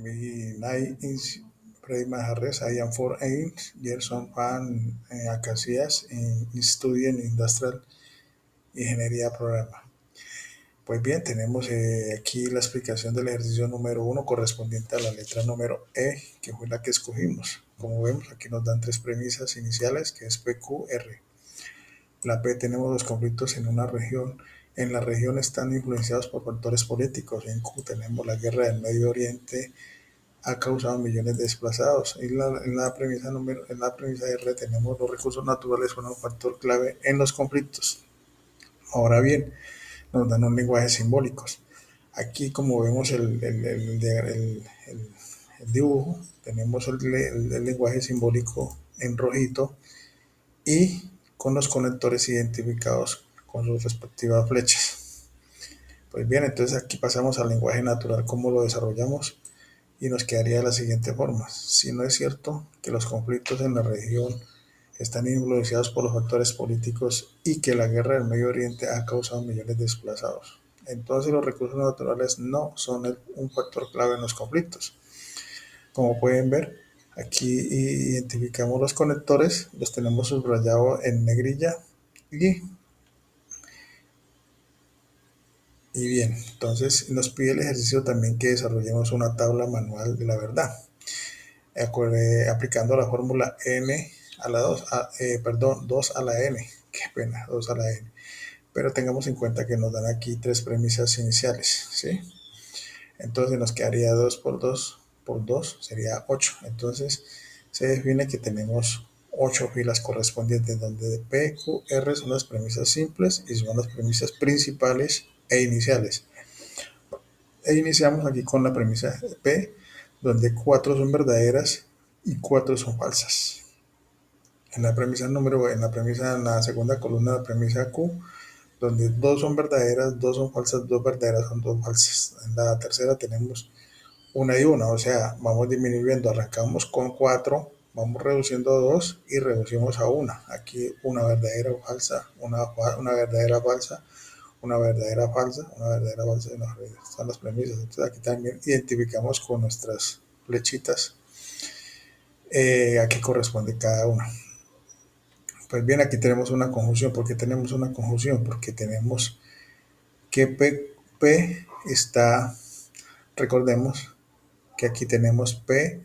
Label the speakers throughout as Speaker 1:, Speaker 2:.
Speaker 1: Vinay Prima Harris, I am for 8 years on Pan Acacias en Studio Industrial Ingeniería Programa. Pues bien, tenemos aquí la explicación del ejercicio número 1 correspondiente a la letra número E, que fue la que escogimos. Como vemos, aquí nos dan tres premisas iniciales, que es PQR. La P, tenemos los conflictos en una región. En la región están influenciados por factores políticos. En Q tenemos la guerra del Medio Oriente ha causado millones de desplazados. Y en la premisa R tenemos los recursos naturales son un factor clave en los conflictos. Ahora bien, nos dan un lenguaje simbólicos. Aquí, como vemos el dibujo, tenemos el lenguaje simbólico en rojito y con los conectores identificados con sus respectivas flechas. Pues bien, entonces aquí pasamos al lenguaje natural, cómo lo desarrollamos y nos quedaría de la siguiente forma. Si no es cierto que los conflictos en la región están influenciados por los factores políticos y que la guerra del Medio Oriente ha causado millones de desplazados, entonces los recursos naturales no son un factor clave en los conflictos. Como pueden ver, aquí identificamos los conectores, los tenemos subrayados en negrilla y bien, entonces nos pide el ejercicio también que desarrollemos una tabla manual de la verdad, aplicando la fórmula n a la 2, 2 a la n, qué pena, 2 a la n. Pero tengamos en cuenta que nos dan aquí tres premisas iniciales, ¿sí? Entonces nos quedaría 2 por 2 sería 8. Entonces se define que tenemos 8 filas correspondientes, donde P, Q, R son las premisas simples y son las premisas principales e iniciales. E iniciamos aquí con la premisa P, donde 4 son verdaderas y 4 son falsas. En la segunda columna, la premisa Q, donde 2 son verdaderas, 2 son falsas, 2 verdaderas son 2 falsas. En la tercera tenemos una y una, o sea, vamos disminuyendo, arrancamos con 4, vamos reduciendo a 2 y reducimos a 1. Aquí una verdadera o falsa, una verdadera falsa, una verdadera falsa, una verdadera falsa, y una verdadera. Están las premisas. Entonces aquí también identificamos con nuestras flechitas a qué corresponde cada una. Pues bien, aquí tenemos una conjunción. ¿Por qué tenemos una conjunción? Porque tenemos que P está, recordemos que aquí tenemos P,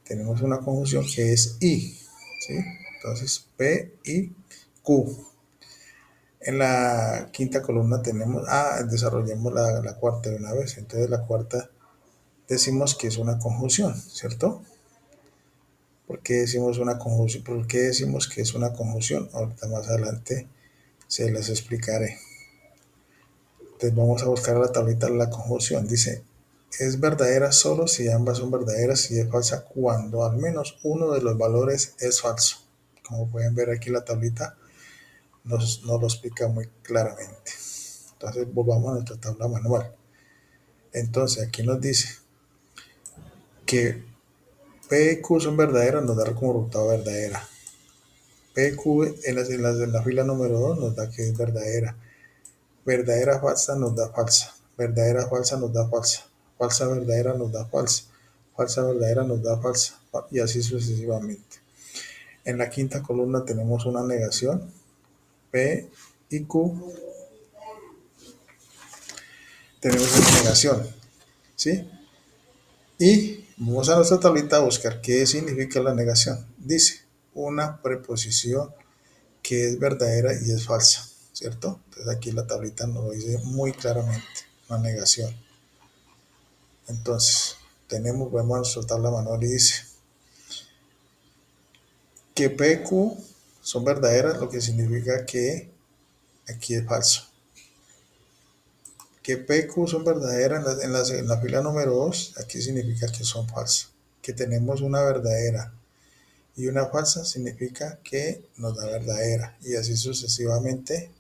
Speaker 1: tenemos una conjunción que es I, ¿sí? Entonces P y Q. En la quinta columna tenemos, desarrollemos la cuarta de una vez. Entonces la cuarta decimos que es una conjunción, ¿cierto? ¿Por qué decimos una conjunción? ¿Por qué decimos que es una conjunción? Ahorita más adelante se las explicaré. Entonces vamos a buscar la tablita de la conjunción. Dice, es verdadera solo si ambas son verdaderas y es falsa cuando al menos uno de los valores es falso. Como pueden ver aquí la tablita nos lo explica muy claramente. Entonces volvamos a nuestra tabla manual. Entonces aquí nos dice que P y Q son verdaderas, nos da como resultado verdadera. P y Q en la fila número 2 nos da que es verdadera. Verdadera falsa nos da falsa. Verdadera falsa nos da falsa. Falsa verdadera nos da falsa. Falsa verdadera nos da falsa. Y así sucesivamente. En la quinta columna tenemos una negación. P y Q. Tenemos una negación. ¿Sí? Y vamos a nuestra tablita a buscar qué significa la negación. Dice una preposición que es verdadera y es falsa. ¿Cierto? Entonces aquí la tablita nos lo dice muy claramente. Una negación. Entonces, vamos a nuestra tabla manual y dice que P y Q son verdaderas, lo que significa que aquí es falso. Que P y Q son verdaderas en la fila número 2, aquí significa que son falsas. Que tenemos una verdadera y una falsa significa que nos da verdadera. Y así sucesivamente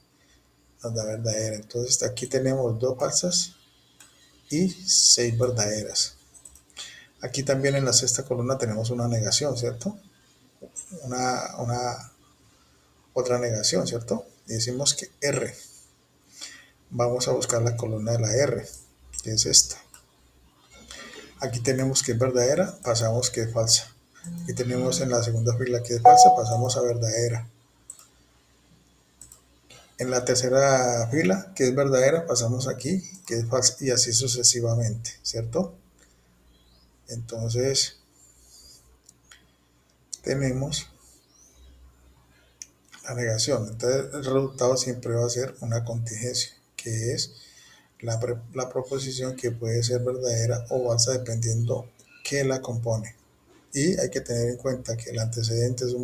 Speaker 1: nos da verdadera. Entonces aquí tenemos 2 falsas y 6 verdaderas. Aquí también en la sexta columna tenemos una negación, ¿cierto? Otra negación, ¿cierto? Y decimos que R. Vamos a buscar la columna de la R, que es esta. Aquí tenemos que es verdadera, pasamos que es falsa. Aquí tenemos en la segunda fila que es falsa, pasamos a verdadera. En la tercera fila, que es verdadera, pasamos aquí, que es falsa, y así sucesivamente, ¿cierto? Entonces, tenemos la negación. Entonces, el resultado siempre va a ser una contingencia, que es la proposición que puede ser verdadera o falsa dependiendo qué la compone. Y hay que tener en cuenta que el antecedente es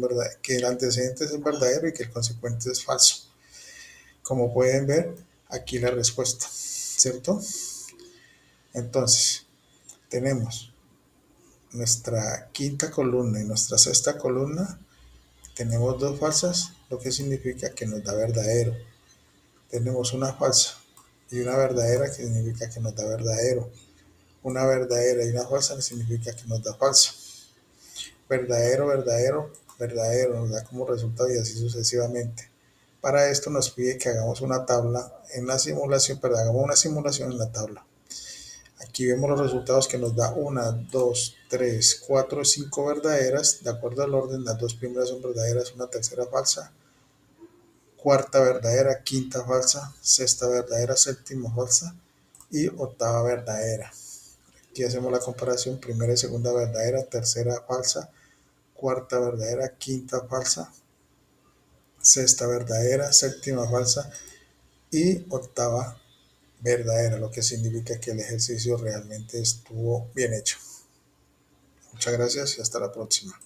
Speaker 1: que el antecedente es verdadero y que el consecuente es falso. Como pueden ver, aquí la respuesta, ¿cierto? Entonces, tenemos nuestra quinta columna y nuestra sexta columna. Tenemos dos falsas, lo que significa que nos da verdadero. Tenemos una falsa y una verdadera, que significa que nos da verdadero. Una verdadera y una falsa significa que nos da falso. Verdadero, verdadero, verdadero, nos da como resultado y así sucesivamente. Para esto nos pide que hagamos una tabla en la simulación, pero hagamos una simulación en la tabla. Aquí vemos los resultados que nos da 1, 2, 3, 4, 5 verdaderas. De acuerdo al orden, las dos primeras son verdaderas, una tercera falsa, cuarta verdadera, quinta falsa, sexta verdadera, séptima falsa y octava verdadera. Aquí hacemos la comparación, primera y segunda verdadera, tercera falsa, cuarta verdadera, quinta falsa, sexta verdadera, séptima falsa y octava verdadera, lo que significa que el ejercicio realmente estuvo bien hecho. Muchas gracias y hasta la próxima.